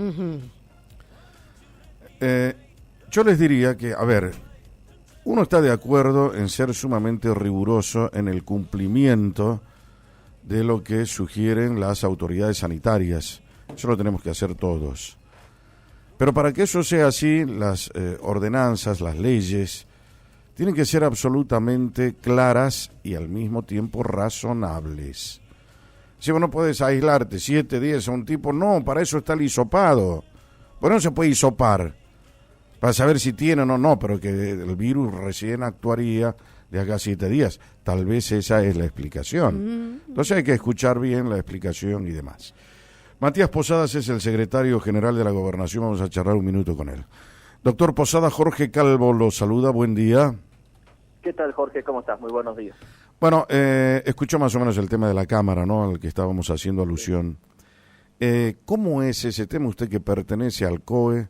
Ujú. Yo les diría que, a ver, uno está de acuerdo en ser sumamente riguroso en el cumplimiento de lo que sugieren las autoridades sanitarias. Eso lo tenemos que hacer todos. Pero para que eso sea así, las ordenanzas, las leyes, tienen que ser absolutamente claras y al mismo tiempo razonables. Si vos no podés aislarte 7 días a un tipo, no, para eso está el hisopado. Bueno, no se puede hisopar para saber si tiene o no, pero que el virus recién actuaría de acá a 7 días. Tal vez esa es la explicación. Entonces hay que escuchar bien la explicación y demás. Matías Posadas es el secretario general de la Gobernación. Vamos a charlar un minuto con él. Doctor Posada, Jorge Calvo lo saluda. Buen día. ¿Qué tal, Jorge? ¿Cómo estás? Muy buenos días. Bueno, escuchó más o menos el tema de la Cámara, ¿no? Al que estábamos haciendo alusión. ¿Cómo es ese tema? Usted que pertenece al COE,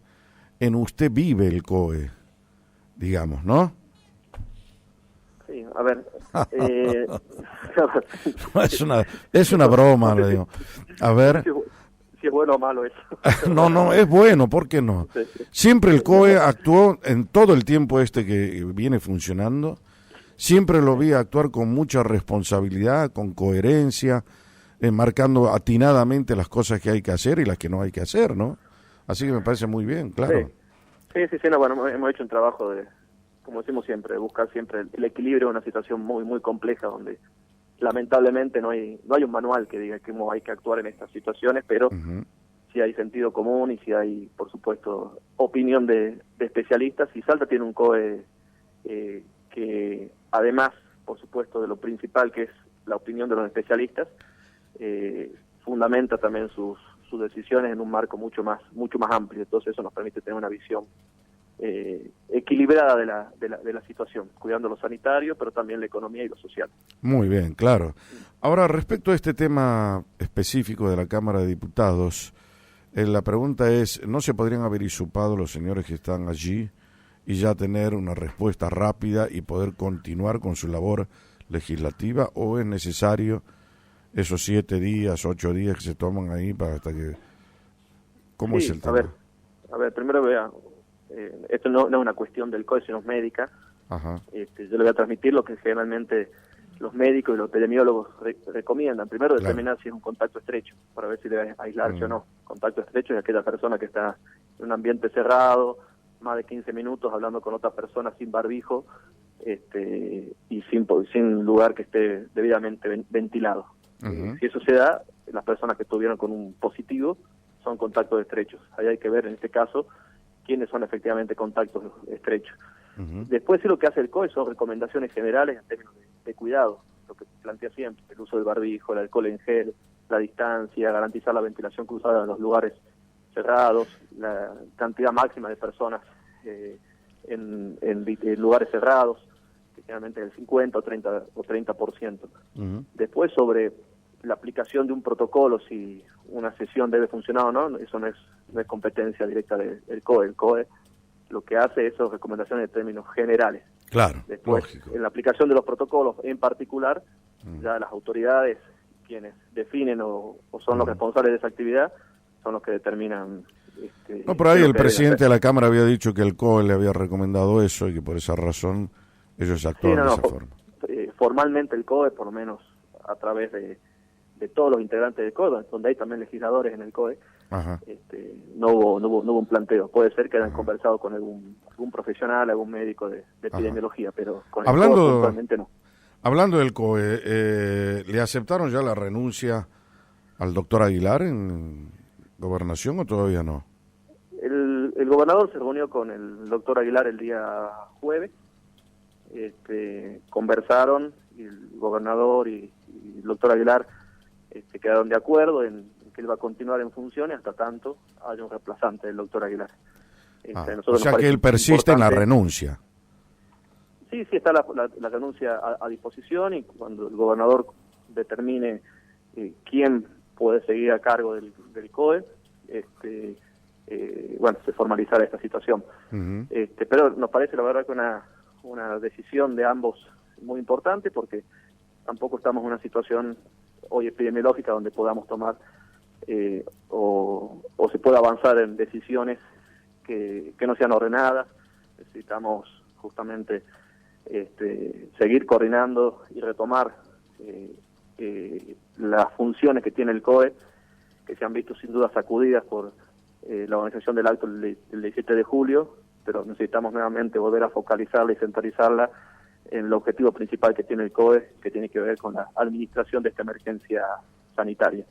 en usted vive el COE, digamos, ¿no? Sí, a ver. Es una broma, le digo. A ver. Si es bueno o malo eso. No, es bueno, ¿por qué no? Siempre el COE actuó en todo el tiempo que viene funcionando, siempre lo vi actuar con mucha responsabilidad, con coherencia, marcando atinadamente las cosas que hay que hacer y las que no hay que hacer, ¿no? Así que me parece muy bien, claro. Sí, no, bueno, hemos hecho un trabajo de, como decimos siempre, de buscar siempre el equilibrio en una situación muy, muy compleja donde lamentablemente no hay un manual que diga cómo hay que actuar en estas situaciones, pero sí hay sentido común y sí hay, por supuesto, opinión de especialistas. Y Salta tiene un COE que, además, por supuesto, de lo principal que es la opinión de los especialistas, fundamenta también sus decisiones en un marco mucho más amplio. Entonces eso nos permite tener una visión equilibrada de la situación, cuidando lo sanitario, pero también la economía y lo social. Muy bien, claro. Ahora, respecto a este tema específico de la Cámara de Diputados, la pregunta es, ¿no se podrían haber hisopado los señores que están allí y ya tener una respuesta rápida y poder continuar con su labor legislativa, o es necesario esos 7 días, 8 días que se toman ahí para hasta que... ¿Cómo es el tema? A ver, primero vea, esto no es una cuestión del COE, sino médica. Ajá. Yo le voy a transmitir lo que generalmente los médicos y los epidemiólogos recomiendan. Primero, determinar si es un contacto estrecho, para ver si debe aislarse o no. Contacto estrecho es aquella persona que está en un ambiente cerrado, más de 15 minutos hablando con otra persona sin barbijo, y sin lugar que esté debidamente ventilado. Si eso se da, las personas que estuvieron con un positivo son contactos estrechos. Ahí hay que ver, en este caso, quiénes son efectivamente contactos estrechos. Después, lo que hace el COE son recomendaciones generales en términos de cuidado, lo que plantea siempre: el uso del barbijo, el alcohol en gel, la distancia, garantizar la ventilación cruzada en los lugares cerrados, la cantidad máxima de personas en lugares cerrados, que generalmente es el 50 o 30%. Después, sobre la aplicación de un protocolo, si una sesión debe funcionar o no, eso no es competencia directa del COE. El COE lo que hace es recomendaciones en términos generales. Claro, después, lógico. En la aplicación de los protocolos en particular, ya las autoridades, quienes definen o son los responsables de esa actividad, son los que determinan. No, por ahí el presidente de la Cámara había dicho que el COE le había recomendado eso y que por esa razón ellos actúan de esa forma. Formalmente el COE, por lo menos a través de todos los integrantes del COE, donde hay también legisladores en el COE, no hubo un planteo. Puede ser que hayan conversado con algún profesional, algún médico de epidemiología, pero con el COE puntualmente no. Hablando del COE, ¿le aceptaron ya la renuncia al doctor Aguilar en Gobernación o todavía no? El gobernador se reunió con el doctor Aguilar el día jueves, conversaron, y el gobernador y el doctor Aguilar quedaron de acuerdo en que él va a continuar en funciones hasta tanto haya un reemplazante del doctor Aguilar. O sea que él persiste en la renuncia. Sí, está la renuncia a disposición, y cuando el gobernador determine quién puede seguir a cargo del COE, se formalizará esta situación. Pero nos parece, la verdad, que una decisión de ambos muy importante, porque tampoco estamos en una situación hoy epidemiológica donde podamos tomar o se pueda avanzar en decisiones que no sean ordenadas. Necesitamos justamente seguir coordinando y retomar las funciones que tiene el COE, que se han visto sin duda sacudidas por la organización del acto del 17 de julio, pero necesitamos nuevamente volver a focalizarla y centralizarla en el objetivo principal que tiene el COE, que tiene que ver con la administración de esta emergencia sanitaria,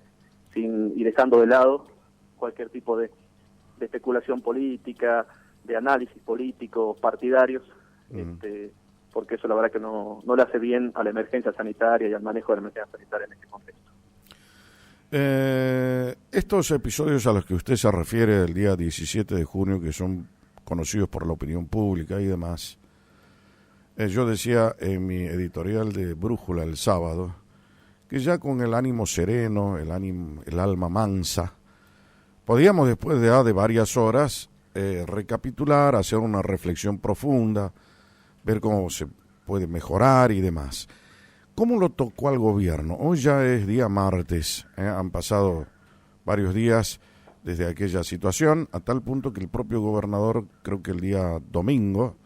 y dejando de lado cualquier tipo de especulación política, de análisis político, partidarios, porque eso la verdad que no le hace bien a la emergencia sanitaria y al manejo de la emergencia sanitaria en este contexto. Estos episodios a los que usted se refiere el día 17 de junio, que son conocidos por la opinión pública y demás, yo decía en mi editorial de Brújula el sábado, que ya con el ánimo sereno, el alma mansa, podíamos después de varias horas recapitular, hacer una reflexión profunda, ver cómo se puede mejorar y demás. ¿Cómo lo tocó al gobierno? Hoy ya es día martes, han pasado varios días desde aquella situación, a tal punto que el propio gobernador, creo que el día domingo,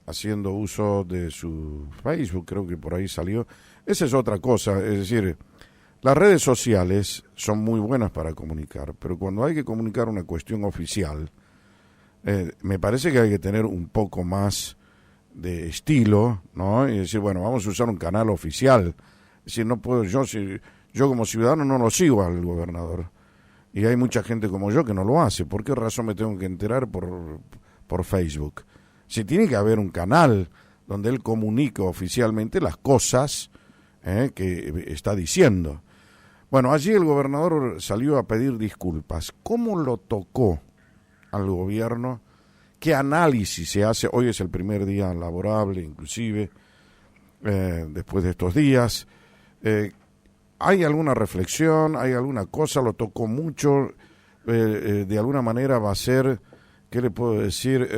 haciendo uso de su Facebook, creo que por ahí salió. Esa es otra cosa, es decir, las redes sociales son muy buenas para comunicar, pero cuando hay que comunicar una cuestión oficial, me parece que hay que tener un poco más de estilo, ¿no? Y decir, bueno, vamos a usar un canal oficial. Es decir, no puedo, yo como ciudadano no lo sigo al gobernador. Y hay mucha gente como yo que no lo hace. ¿Por qué razón me tengo que enterar por Facebook? Si tiene que haber un canal donde él comunique oficialmente las cosas que está diciendo. Bueno, allí el gobernador salió a pedir disculpas. ¿Cómo lo tocó al gobierno? ¿Qué análisis se hace? Hoy es el primer día laborable, inclusive, después de estos días. ¿Hay alguna reflexión? ¿Hay alguna cosa? ¿Lo tocó mucho? ¿De alguna manera va a ser, qué le puedo decir,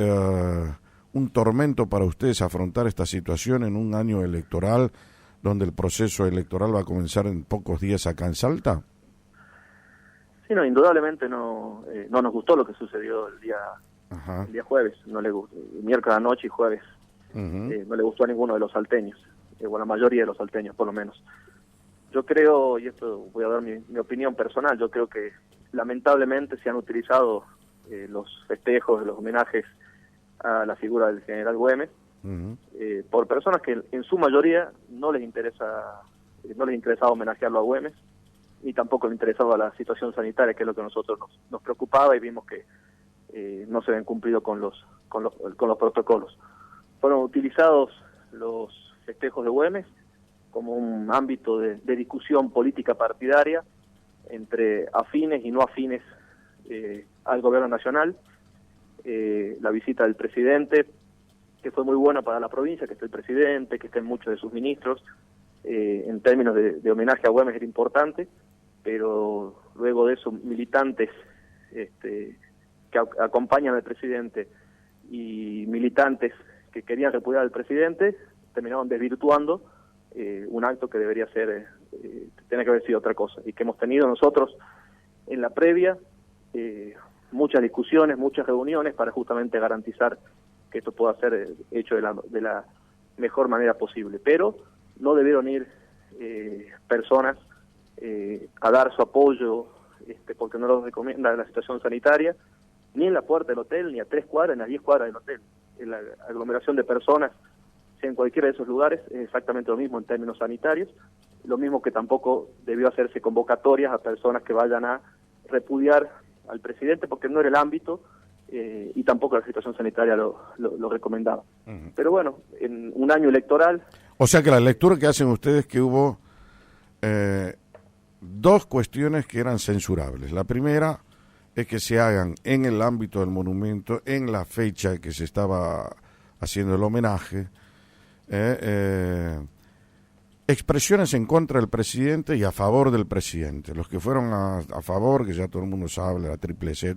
un tormento para ustedes afrontar esta situación en un año electoral, donde el proceso electoral va a comenzar en pocos días acá en Salta? Sí, no, indudablemente no nos gustó lo que sucedió el día jueves, no le gustó, miércoles anoche y jueves, no le gustó a ninguno de los salteños, o a la mayoría de los salteños por lo menos. Yo creo, y esto voy a dar mi opinión personal, yo creo que lamentablemente se han utilizado los festejos, los homenajes a la figura del general Güemes, por personas que en su mayoría no les interesaba homenajearlo a Güemes, y tampoco le interesaba la situación sanitaria, que es lo que a nosotros nos preocupaba, y vimos que no se habían cumplido con los protocolos. Fueron utilizados los festejos de Güemes como un ámbito de discusión política partidaria entre afines y no afines al gobierno nacional. La visita del presidente, que fue muy buena para la provincia, que esté el presidente, que estén muchos de sus ministros, en términos de homenaje a Güemes era importante, pero luego de eso militantes que acompañan al presidente y militantes que querían repudiar al presidente terminaron desvirtuando un acto que debería ser, tiene que haber sido otra cosa, y que hemos tenido nosotros en la previa muchas discusiones, muchas reuniones para justamente garantizar que esto pueda ser hecho de la mejor manera posible, pero no debieron ir personas a dar su apoyo porque no lo recomienda la situación sanitaria, ni en la puerta del hotel, ni a 3 cuadras, ni a 10 cuadras del hotel. En la aglomeración de personas, sea en cualquiera de esos lugares, es exactamente lo mismo en términos sanitarios, lo mismo que tampoco debió hacerse convocatorias a personas que vayan a repudiar al presidente, porque no era el ámbito, y tampoco la situación sanitaria lo recomendaba. Pero bueno, en un año electoral... O sea que la lectura que hacen ustedes que hubo dos cuestiones que eran censurables. La primera es que se hagan en el ámbito del monumento, en la fecha que se estaba haciendo el homenaje, expresiones en contra del presidente y a favor del presidente. Los que fueron a favor, que ya todo el mundo sabe, la triple C,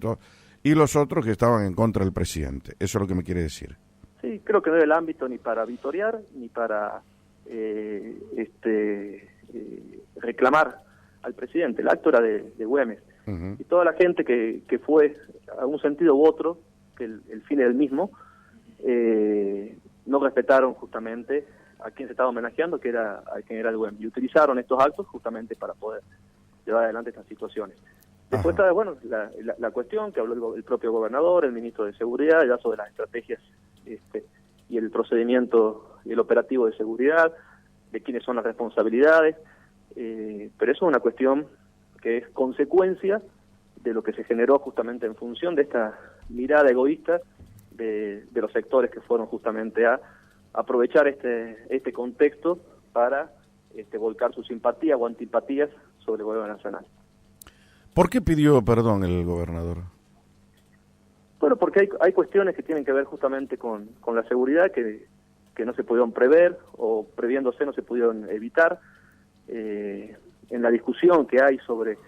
y los otros que estaban en contra del presidente. Eso es lo que me quiere decir. Sí, creo que no es el ámbito ni para vitorear, ni para reclamar al presidente. El acto era de Güemes. Y toda la gente que fue, a algún sentido u otro, que el fin era el mismo, no respetaron justamente a quien se estaba homenajeando, que era a quien era el Güemes, y utilizaron estos actos justamente para poder llevar adelante estas situaciones. Después está, bueno, la cuestión que habló el propio gobernador, el ministro de Seguridad, ya sobre las estrategias y el procedimiento y el operativo de seguridad, de quiénes son las responsabilidades, pero eso es una cuestión que es consecuencia de lo que se generó justamente en función de esta mirada egoísta de los sectores que fueron justamente a aprovechar este contexto para volcar su simpatía o antipatías sobre el gobierno nacional. ¿Por qué pidió perdón el gobernador? Bueno, porque hay cuestiones que tienen que ver justamente con la seguridad que no se pudieron prever o previéndose no se pudieron evitar. En la discusión que hay sobre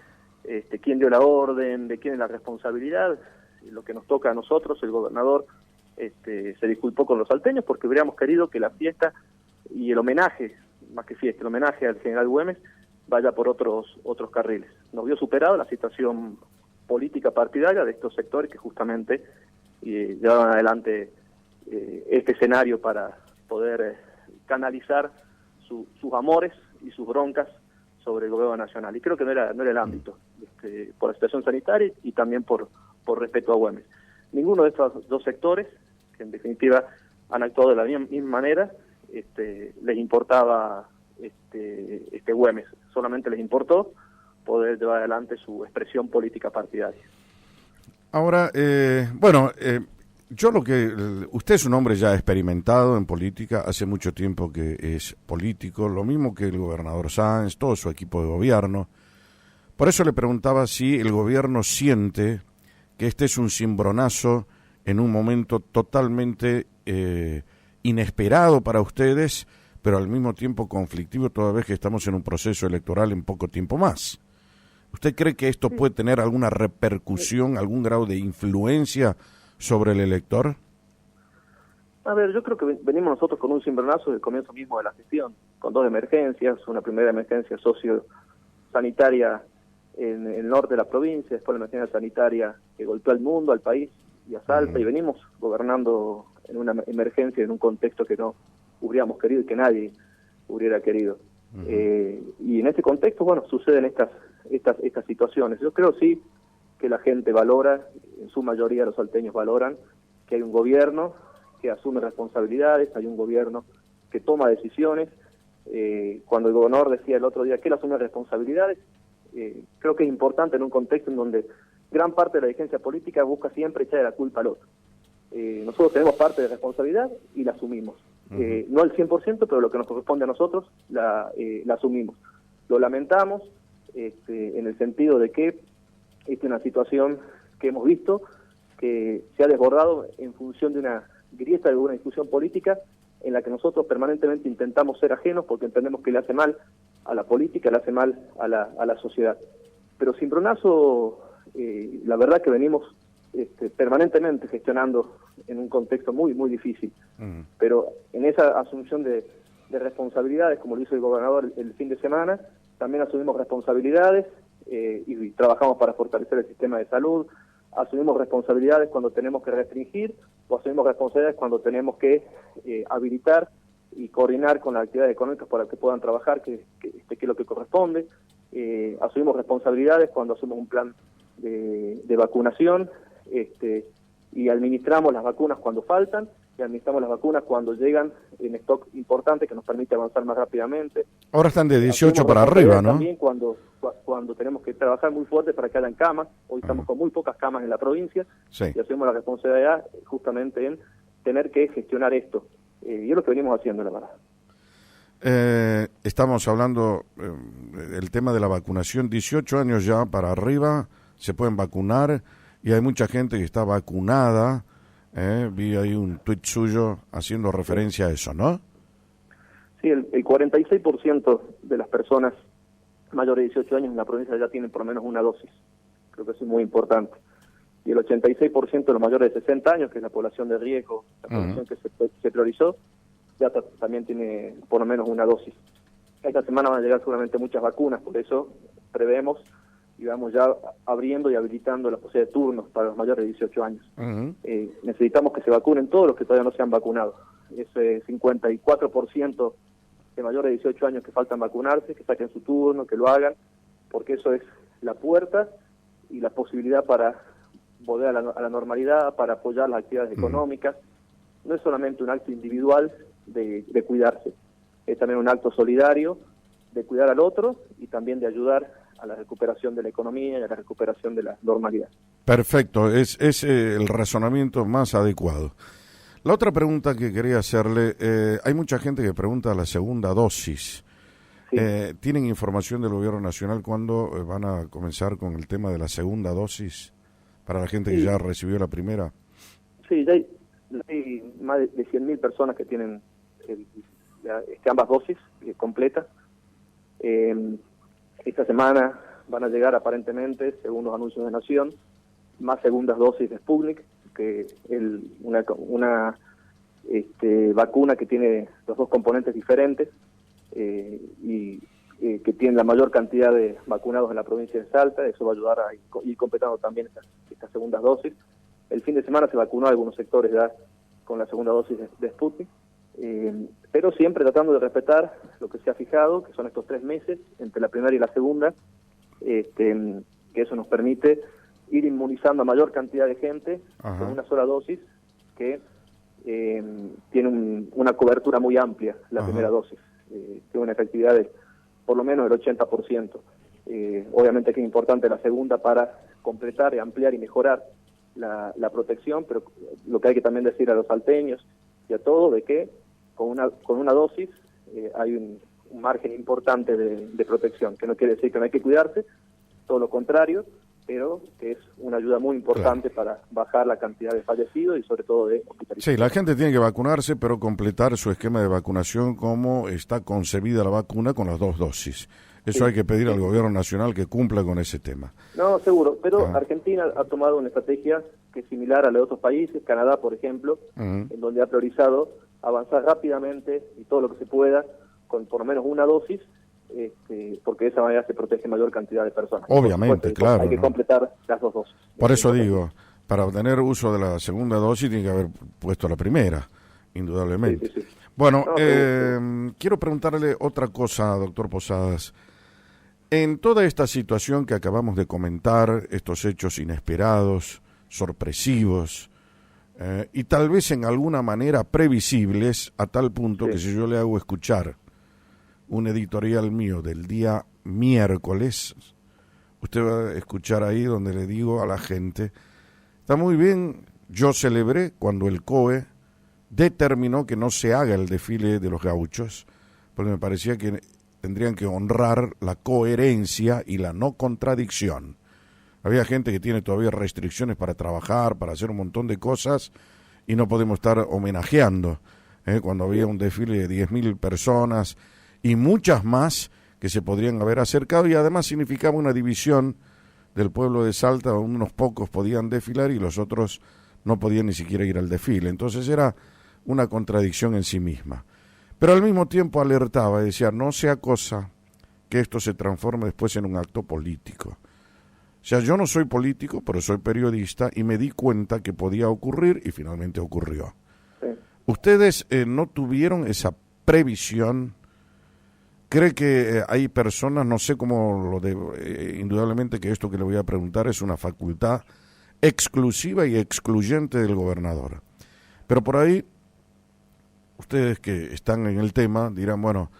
quién dio la orden, de quién es la responsabilidad, lo que nos toca a nosotros, el gobernador se disculpó con los salteños porque hubiéramos querido que la fiesta y el homenaje, más que fiesta, el homenaje al general Güemes vaya por otros carriles. Nos vio superado la situación política partidaria de estos sectores que justamente llevaban adelante este escenario para poder canalizar sus amores y sus broncas sobre el gobierno nacional. Y creo que no era el ámbito, por la situación sanitaria y también por respeto a Güemes. Ninguno de estos dos sectores, que en definitiva han actuado de la misma manera, les importaba Güemes. Solamente les importó poder llevar adelante su expresión política partidaria. Ahora, usted es un hombre ya experimentado en política, hace mucho tiempo que es político, lo mismo que el gobernador Sáenz, todo su equipo de gobierno. Por eso le preguntaba si el gobierno siente que este es un cimbronazo en un momento totalmente inesperado para ustedes, pero al mismo tiempo conflictivo toda vez que estamos en un proceso electoral en poco tiempo más. ¿Usted cree que esto puede tener alguna repercusión, algún grado de influencia sobre el elector? A ver, yo creo que venimos nosotros con un cimbronazo del comienzo mismo de la gestión, con dos emergencias, una primera emergencia sociosanitaria en el norte de la provincia, después la emergencia sanitaria que golpeó al mundo, al país y a Salta, y venimos gobernando en una emergencia, en un contexto que no hubiéramos querido y que nadie hubiera querido. Y en este contexto, bueno, suceden estas situaciones. Yo creo sí que la gente valora, en su mayoría los salteños valoran, que hay un gobierno que asume responsabilidades, hay un gobierno que toma decisiones. Cuando el gobernador decía el otro día que él asume responsabilidades, creo que es importante en un contexto en donde gran parte de la dirigencia política busca siempre echarle la culpa al otro. Nosotros tenemos parte de responsabilidad y la asumimos. No al 100%, pero lo que nos corresponde a nosotros la asumimos. Lo lamentamos en el sentido de que esta es una situación que hemos visto que se ha desbordado en función de una grieta de una discusión política en la que nosotros permanentemente intentamos ser ajenos porque entendemos que le hace mal a la política, le hace mal a la sociedad. Pero cimbronazo, la verdad que venimos permanentemente gestionando en un contexto muy, muy difícil. Pero en esa asunción de responsabilidades, como lo hizo el gobernador el fin de semana, también asumimos responsabilidades y trabajamos para fortalecer el sistema de salud, asumimos responsabilidades cuando tenemos que restringir o asumimos responsabilidades cuando tenemos que habilitar y coordinar con las actividades económicas para que puedan trabajar, que es lo que corresponde. Asumimos responsabilidades cuando asumimos un plan de vacunación y administramos las vacunas cuando faltan y administramos las vacunas cuando llegan en stock importante que nos permite avanzar más rápidamente. Ahora están de 18 para arriba, ¿no? También cuando tenemos que trabajar muy fuerte para que hayan camas. Hoy estamos con muy pocas camas en la provincia y asumimos la responsabilidad justamente en tener que gestionar esto. Y es lo que venimos haciendo, la verdad. Estamos hablando del tema de la vacunación, 18 años ya para arriba, se pueden vacunar y hay mucha gente que está vacunada. Vi ahí un tuit suyo haciendo referencia a eso, ¿no? Sí, el 46% de las personas mayores de 18 años en la provincia ya tienen por lo menos una dosis. Creo que eso es muy importante. Y el 86% de los mayores de 60 años, que es la población de riesgo, la población que se priorizó, ya también tiene por lo menos una dosis. Esta semana van a llegar seguramente muchas vacunas, por eso prevemos y vamos ya abriendo y habilitando la posibilidad de turnos para los mayores de 18 años. Necesitamos que se vacunen todos los que todavía no se han vacunado. Ese 54% de mayores de 18 años que faltan vacunarse, que saquen su turno, que lo hagan, porque eso es la puerta y la posibilidad para volver a la normalidad, para apoyar las actividades económicas. No es solamente un acto individual de cuidarse, es también un acto solidario de cuidar al otro y también de ayudar a la recuperación de la economía y a la recuperación de la normalidad. Perfecto, es el razonamiento más adecuado. La otra pregunta que quería hacerle, hay mucha gente que pregunta la segunda dosis. Sí. ¿Tienen información del gobierno nacional cuándo van a comenzar con el tema de la segunda dosis para la gente que ya recibió la primera? Sí, ya hay más de 100.000 personas que tienen ambas dosis completas. Esta semana van a llegar aparentemente, según los anuncios de Nación, más segundas dosis de Sputnik, que una vacuna que tiene los dos componentes diferentes y que tiene la mayor cantidad de vacunados en la provincia de Salta. Eso va a ayudar a ir completando también estas segundas dosis. El fin de semana se vacunó a algunos sectores ya con la segunda dosis de Sputnik, pero siempre tratando de respetar lo que se ha fijado, que son estos 3 meses entre la primera y la segunda, que eso nos permite ir inmunizando a mayor cantidad de gente con una sola dosis, que tiene una cobertura muy amplia, la primera dosis. Tiene una efectividad de por lo menos el 80%. Obviamente que es importante la segunda para completar, ampliar y mejorar la protección, pero lo que hay que también decir a los salteños y a todos, de que con una dosis hay un margen importante de protección, que no quiere decir que no hay que cuidarse, todo lo contrario, pero que es una ayuda muy importante para bajar la cantidad de fallecidos y sobre todo de hospitalizados. Sí, la gente tiene que vacunarse, pero completar su esquema de vacunación como está concebida la vacuna con las 2 dosis. Eso hay que pedir al gobierno nacional que cumpla con ese tema. No, seguro, pero Argentina ha tomado una estrategia que es similar a la de otros países, Canadá, por ejemplo, en donde ha priorizado avanzar rápidamente y todo lo que se pueda con por lo menos una dosis, porque de esa manera se protege mayor cantidad de personas. Obviamente, claro. Hay que completar las 2 dosis. Por eso digo, para obtener uso de la segunda dosis tiene que haber puesto la primera, indudablemente. Sí. Bueno, quiero preguntarle otra cosa, doctor Posadas. En toda esta situación que acabamos de comentar, estos hechos inesperados, sorpresivos, y tal vez en alguna manera previsibles, a tal punto que si yo le hago escuchar un editorial mío del día miércoles, usted va a escuchar ahí donde le digo a la gente, está muy bien, yo celebré cuando el COE determinó que no se haga el desfile de los gauchos, porque me parecía que tendrían que honrar la coherencia y la no contradicción. Había gente que tiene todavía restricciones para trabajar, para hacer un montón de cosas, y no podemos estar homenajeando, cuando había un desfile de 10.000 personas y muchas más que se podrían haber acercado, y además significaba una división del pueblo de Salta, unos pocos podían desfilar y los otros no podían ni siquiera ir al desfile. Entonces era una contradicción en sí misma. Pero al mismo tiempo alertaba y decía, no sea cosa que esto se transforme después en un acto político. O sea, yo no soy político, pero soy periodista y me di cuenta que podía ocurrir y finalmente ocurrió. Sí. ¿Ustedes no tuvieron esa previsión? ¿Cree que hay personas, no sé cómo indudablemente que esto que le voy a preguntar es una facultad exclusiva y excluyente del gobernador? Pero por ahí, ustedes que están en el tema dirán, bueno,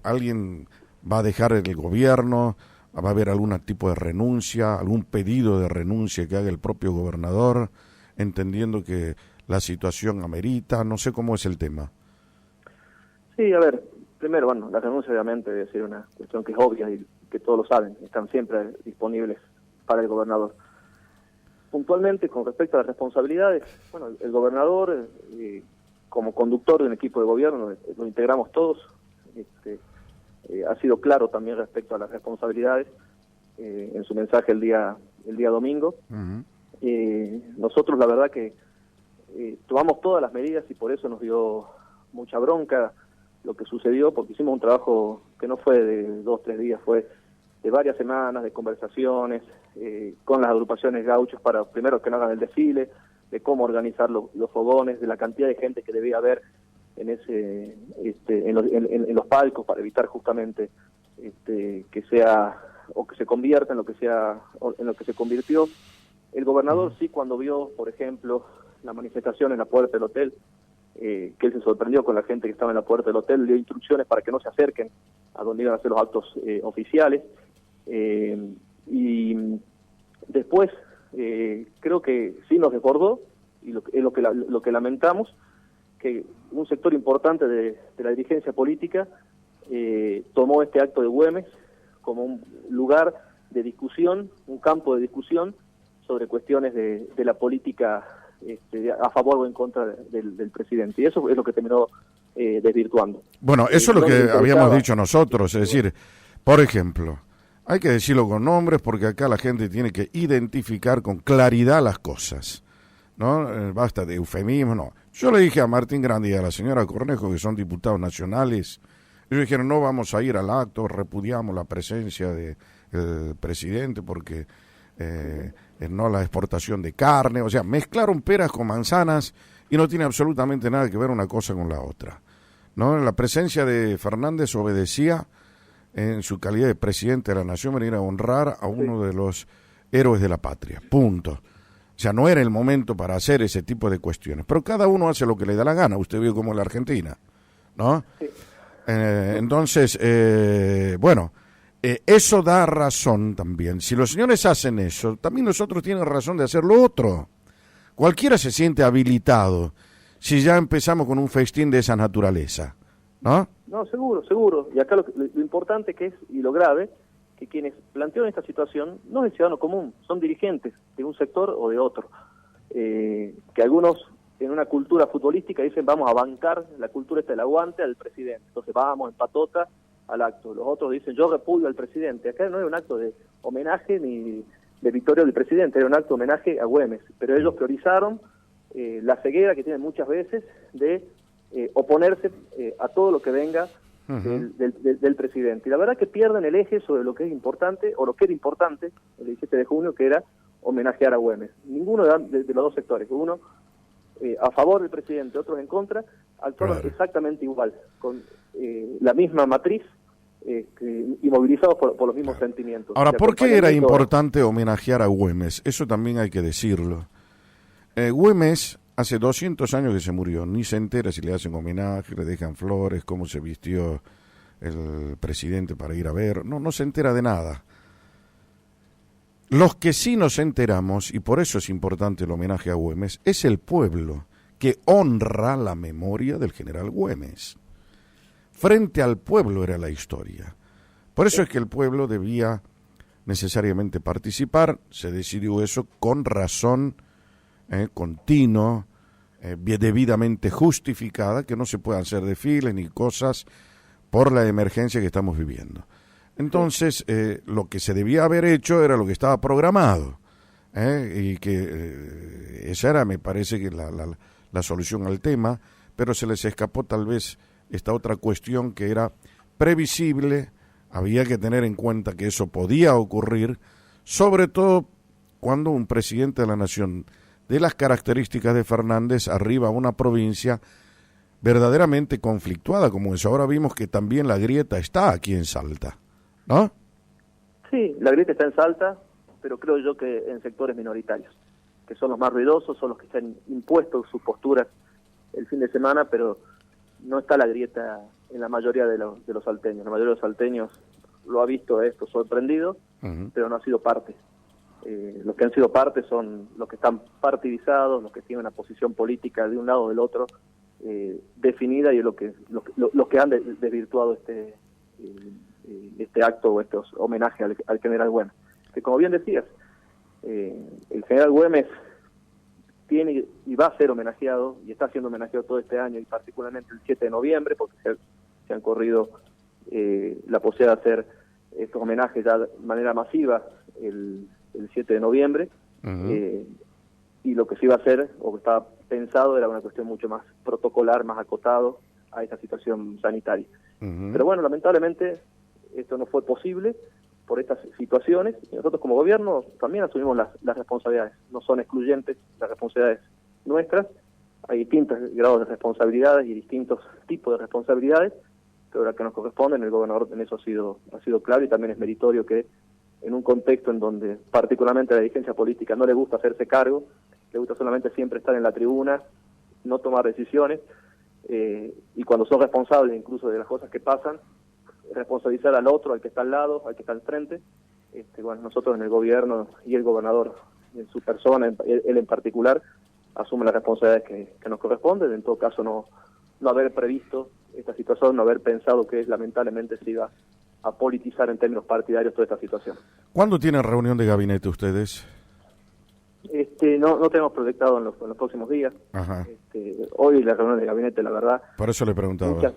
alguien va a dejar el gobierno, va a haber algún tipo de renuncia, algún pedido de renuncia que haga el propio gobernador, entendiendo que la situación amerita, no sé cómo es el tema. Sí, a ver, primero, bueno, la renuncia obviamente debe ser una cuestión que es obvia y que todos lo saben, están siempre disponibles para el gobernador. Puntualmente, con respecto a las responsabilidades, bueno, el gobernador, como conductor de un equipo de gobierno, lo integramos todos, ha sido claro también respecto a las responsabilidades en su mensaje el día domingo. Nosotros, la verdad que tomamos todas las medidas y por eso nos dio mucha bronca lo que sucedió, porque hicimos un trabajo no fue de 2 o 3 días, fue de varias semanas de conversaciones con las agrupaciones gauchos para, primero, que no hagan el desfile, de cómo organizar los fogones, de la cantidad de gente que debía haber en ese en los palcos para evitar justamente que sea o que se convierta en lo que sea en lo que se convirtió. El gobernador sí, cuando vio, por ejemplo, la manifestación en la puerta del hotel, que él se sorprendió con la gente que estaba en la puerta del hotel, le dio instrucciones para que no se acerquen a donde iban a hacer los actos oficiales, y después creo que sí nos desbordó, y lo que lamentamos, que un sector importante de la dirigencia política tomó este acto de Güemes como un lugar de discusión, un campo de discusión sobre cuestiones de la política a favor o en contra del presidente. Y eso es lo que terminó desvirtuando. Bueno, eso es lo que habíamos dicho nosotros, es decir, por ejemplo, hay que decirlo con nombres porque acá la gente tiene que identificar con claridad las cosas, ¿no? Basta de eufemismo, no. Yo le dije a Martín Grande y a la señora Cornejo, que son diputados nacionales, ellos dijeron, no vamos a ir al acto, repudiamos la presencia del presidente porque no la exportación de carne, o sea, mezclaron peras con manzanas y no tiene absolutamente nada que ver una cosa con la otra, ¿no? La presencia de Fernández obedecía en su calidad de presidente de la nación venir a honrar a uno de los héroes de la patria, punto. O sea, no era el momento para hacer ese tipo de cuestiones, pero cada uno hace lo que le da la gana, usted vio como en la Argentina, ¿no? Sí. Entonces, bueno, eso da razón también. Si los señores hacen eso, también nosotros tienen razón de hacer lo otro. Cualquiera se siente habilitado si ya empezamos con un festín de esa naturaleza, ¿no? No, seguro. Y acá lo importante que es, y lo grave, que quienes plantearon esta situación no es el ciudadano común, son dirigentes de un sector o de otro. Que algunos en una cultura futbolística dicen vamos a bancar la cultura del aguante al presidente, entonces vamos en patota al acto. Los otros dicen yo repudio al presidente. Acá no era un acto de homenaje ni de victoria del presidente, era un acto de homenaje a Güemes, pero ellos priorizaron la ceguera que tienen muchas veces de oponerse a todo lo que venga del presidente. Y la verdad que pierden el eje sobre lo que es importante, o lo que era importante el 17 de junio, que era homenajear a Güemes. Ninguno de los dos sectores, uno a favor del presidente, otros en contra, actuaron exactamente igual, con la misma matriz y movilizados por los mismos sentimientos. Ahora, ¿por qué era importante homenajear a Güemes? Eso también hay que decirlo. Güemes hace 200 años que se murió, ni se entera si le hacen homenaje, le dejan flores, cómo se vistió el presidente para ir a ver, no se entera de nada. Los que sí nos enteramos, y por eso es importante el homenaje a Güemes, es el pueblo que honra la memoria del general Güemes. Frente al pueblo era la historia. Por eso es que el pueblo debía necesariamente participar, se decidió eso con razón, continua, debidamente justificada, que no se puedan hacer desfiles ni cosas por la emergencia que estamos viviendo. Entonces, lo que se debía haber hecho era lo que estaba programado, y que esa era, me parece, que la solución al tema, pero se les escapó tal vez esta otra cuestión que era previsible, había que tener en cuenta que eso podía ocurrir, sobre todo cuando un presidente de la nación de las características de Fernández arriba a una provincia verdaderamente conflictuada como es. Ahora vimos que también la grieta está aquí en Salta, ¿no? Sí, la grieta está en Salta, pero creo yo que en sectores minoritarios, que son los más ruidosos, son los que se han impuesto sus posturas el fin de semana, pero no está la grieta en la mayoría de los salteños. La mayoría de los salteños lo ha visto esto sorprendido, pero no ha sido parte. Los que han sido parte son los que están partidizados, los que tienen una posición política de un lado o del otro definida, y los que han desvirtuado este acto o estos homenajes al general Güemes. Que como bien decías, el general Güemes tiene y va a ser homenajeado, y está siendo homenajeado todo este año, y particularmente el 7 de noviembre, porque se han corrido la posibilidad de hacer estos homenajes ya de manera masiva el 7 de noviembre, y lo que se iba a hacer, o que estaba pensado, era una cuestión mucho más protocolar, más acotado, a esta situación sanitaria. Pero bueno, lamentablemente esto no fue posible por estas situaciones, y nosotros como gobierno también asumimos las responsabilidades, no son excluyentes las responsabilidades nuestras, hay distintos grados de responsabilidades y distintos tipos de responsabilidades, pero la que nos corresponde, el gobernador en eso ha sido claro, y también es meritorio que en un contexto en donde particularmente a la dirigencia política no le gusta hacerse cargo, le gusta solamente siempre estar en la tribuna, no tomar decisiones, y cuando son responsables incluso de las cosas que pasan, responsabilizar al otro, al que está al lado, al que está al frente. Bueno, nosotros en el gobierno y el gobernador en su persona, él en particular, asume las responsabilidades que nos corresponden. En todo caso, no haber previsto esta situación, no haber pensado que lamentablemente se iba a politizar en términos partidarios toda esta situación. ¿Cuándo tienen reunión de gabinete ustedes? No tenemos proyectado en los próximos días. Ajá. Hoy la reunión de gabinete, la verdad, por eso le preguntaba. Muchas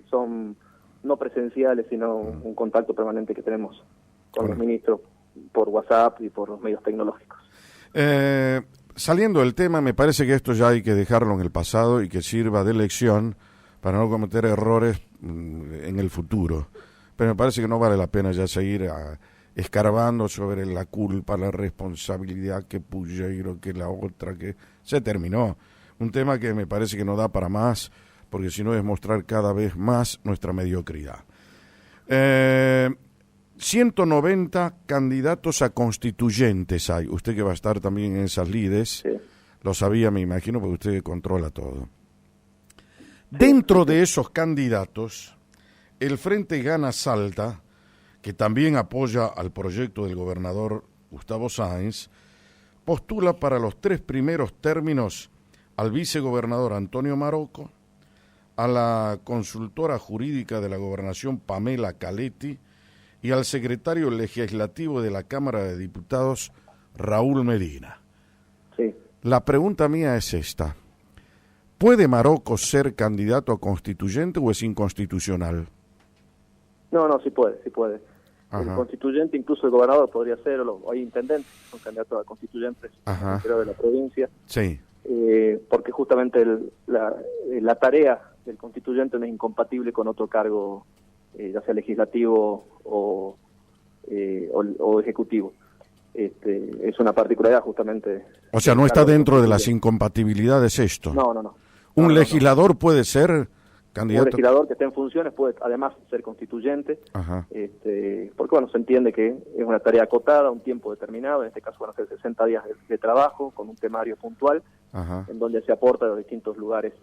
son no presenciales, sino un contacto permanente que tenemos con los ministros por WhatsApp y por los medios tecnológicos. Saliendo del tema, me parece que esto ya hay que dejarlo en el pasado y que sirva de lección para no cometer errores en el futuro. Pero me parece que no vale la pena ya seguir escarbando sobre la culpa, la responsabilidad, que Pujero, que la otra, que se terminó. Un tema que me parece que no da para más, porque si no es mostrar cada vez más nuestra mediocridad. 190 candidatos a constituyentes hay. Usted que va a estar también en esas lides, sí. Lo sabía, me imagino, porque usted controla todo. Dentro de esos candidatos, el Frente Gana Salta, que también apoya al proyecto del gobernador Gustavo Sáenz, postula para los 3 primeros términos al vicegobernador Antonio Marocco, a la consultora jurídica de la gobernación Pamela Caletti y al secretario legislativo de la Cámara de Diputados Raúl Medina. Sí. La pregunta mía es esta: ¿puede Marocco ser candidato a constituyente o es inconstitucional? No, sí puede. Ajá. El constituyente, incluso el gobernador podría ser, o hay intendentes, son candidatos a constituyentes de la provincia. Sí. Porque justamente la tarea del constituyente no es incompatible con otro cargo, ya sea legislativo o ejecutivo. Es una particularidad justamente. O sea, no está dentro de las incompatibilidades esto. No. ¿Un legislador puede ser candidato? Un legislador que esté en funciones puede además ser constituyente. Ajá. Porque bueno, se entiende que es una tarea acotada, un tiempo determinado, en este caso van a ser 60 días de trabajo con un temario puntual. Ajá. En donde se aporta de los distintos lugares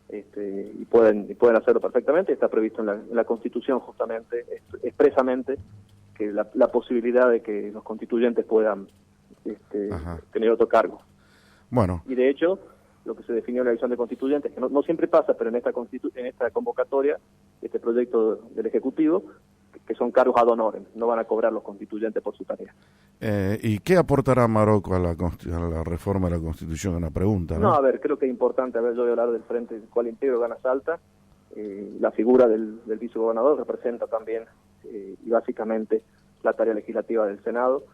y pueden hacerlo perfectamente. Está previsto en la Constitución justamente, expresamente, que la posibilidad de que los constituyentes puedan tener otro cargo. Bueno. Y de hecho, lo que se definió en la elección de constituyentes, que no siempre pasa, pero en esta convocatoria, este proyecto del Ejecutivo, que son cargos ad honorem, no van a cobrar los constituyentes por su tarea. ¿Y qué aportará Marocco a la reforma de la Constitución? Una pregunta, ¿no? A ver, creo que es importante, yo voy a hablar del frente del cual integro Gana Salta. La figura del vicegobernador representa también y básicamente la tarea legislativa del Senado,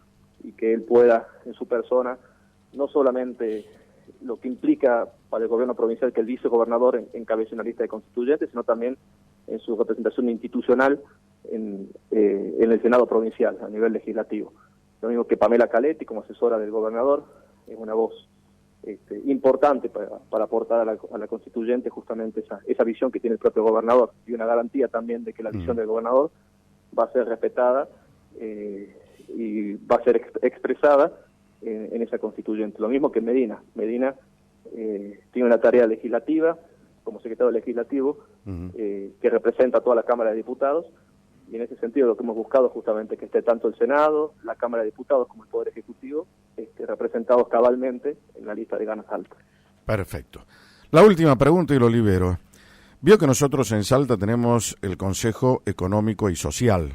y que él pueda en su persona, no solamente lo que implica para el gobierno provincial que el vicegobernador encabece una lista de constituyentes, sino también en su representación institucional en el Senado provincial a nivel legislativo. Lo mismo que Pamela Caletti como asesora del gobernador, es una voz importante para aportar a la constituyente justamente esa visión que tiene el propio gobernador, y una garantía también de que la visión del gobernador va a ser respetada y va a ser expresada en esa constituyente. Lo mismo que Medina tiene una tarea legislativa como secretario legislativo que representa a toda la Cámara de Diputados, y en ese sentido lo que hemos buscado justamente que esté tanto el Senado, la Cámara de Diputados como el Poder Ejecutivo representados cabalmente en la lista de Gana Salta. Perfecto. La última pregunta y lo libero. Vio que nosotros en Salta tenemos el Consejo Económico y Social.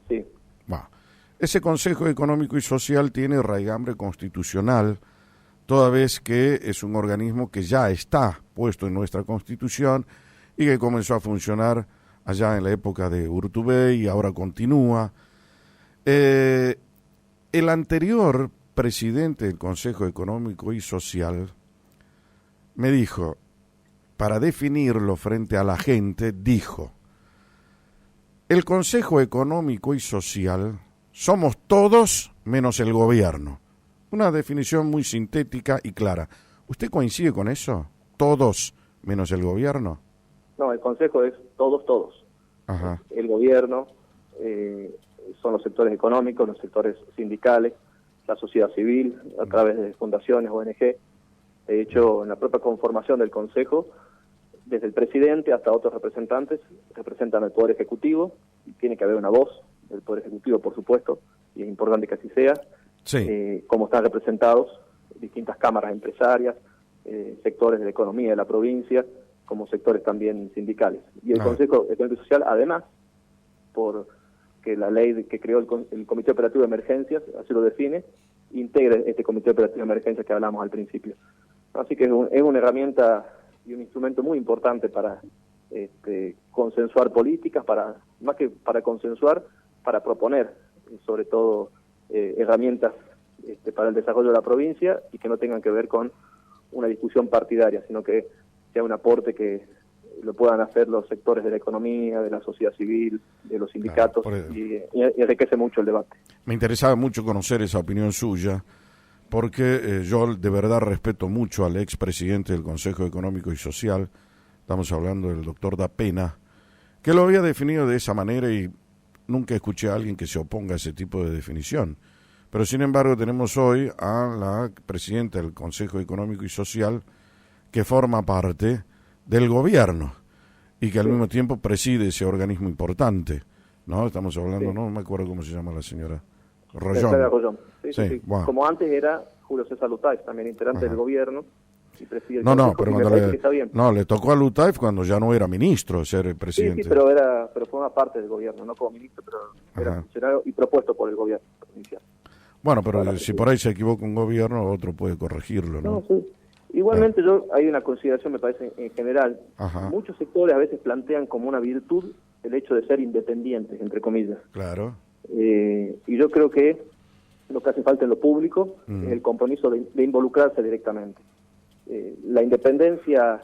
Sí. Bueno, ese Consejo Económico y Social tiene raigambre constitucional, toda vez que es un organismo que ya está puesto en nuestra Constitución y que comenzó a funcionar allá en la época de Urtubey y ahora continúa. El anterior presidente del Consejo Económico y Social me dijo: para definirlo frente a la gente, dijo: el Consejo Económico y Social somos todos menos el gobierno. Una definición muy sintética y clara. ¿Usted coincide con eso? ¿Todos menos el gobierno? No, el Consejo es todos. Ajá. El gobierno son los sectores económicos, los sectores sindicales, la sociedad civil, a través de fundaciones, ONG. De hecho, en la propia conformación del Consejo, desde el presidente hasta otros representantes, representan al Poder Ejecutivo, y tiene que haber una voz del Poder Ejecutivo, por supuesto, y es importante que así sea. Sí. Como están representados distintas cámaras empresarias, sectores de la economía de la provincia, como sectores también sindicales. Y el Consejo Económico y Social, además, por que la ley que creó el Comité Operativo de Emergencias, así lo define, integre este Comité Operativo de Emergencias que hablamos al principio. Así que es una herramienta y un instrumento muy importante para consensuar políticas, más que para consensuar, para proponer, sobre todo, herramientas para el desarrollo de la provincia y que no tengan que ver con una discusión partidaria, sino que sea un aporte que lo puedan hacer los sectores de la economía, de la sociedad civil, de los sindicatos, y enriquece mucho el debate. Me interesaba mucho conocer esa opinión suya, porque yo de verdad respeto mucho al expresidente del Consejo Económico y Social, estamos hablando del doctor Da Pena, que lo había definido de esa manera y nunca escuché a alguien que se oponga a ese tipo de definición. Pero sin embargo tenemos hoy a la presidenta del Consejo Económico y Social que forma parte del gobierno y que al mismo tiempo preside ese organismo importante, ¿no? Estamos hablando, no me acuerdo cómo se llama la señora Rollón. Sí. Bueno. Como antes era Julio César Lutaif, también integrante del gobierno. Y preside el pero cuando le tocó a Lutaif cuando ya no era ministro ser el presidente. Sí, pero forma parte del gobierno, no como ministro, pero era funcionario y propuesto por el gobierno provincial. Bueno, pero si por ahí se equivoca un gobierno, otro puede corregirlo, ¿no? Sí. Igualmente hay una consideración, me parece, en general. Muchos sectores a veces plantean como una virtud el hecho de ser independientes, entre comillas. Claro. Y yo creo que lo que hace falta en lo público es el compromiso de involucrarse directamente. La independencia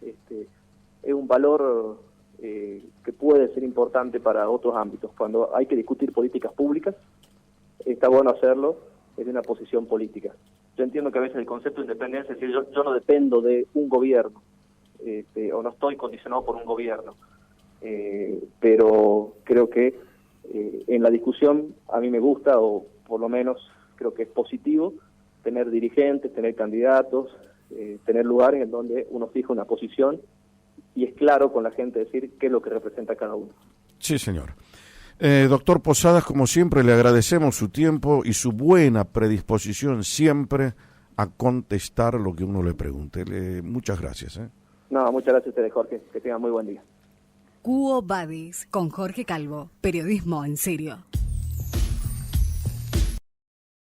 es un valor que puede ser importante para otros ámbitos. Cuando hay que discutir políticas públicas, está bueno hacerlo desde una posición política. Yo entiendo que a veces el concepto de independencia es decir, yo no dependo de un gobierno, o no estoy condicionado por un gobierno, pero creo que en la discusión a mí me gusta, o por lo menos creo que es positivo, tener dirigentes, tener candidatos, tener lugares en donde uno fija una posición y es claro con la gente decir qué es lo que representa cada uno. Sí, señor. Doctor Posadas, como siempre, le agradecemos su tiempo y su buena predisposición siempre a contestar lo que uno le pregunte. Muchas gracias. No, muchas gracias a ustedes, Jorge. Que tengan muy buen día. Quo Vadis, con Jorge Calvo. Periodismo en serio.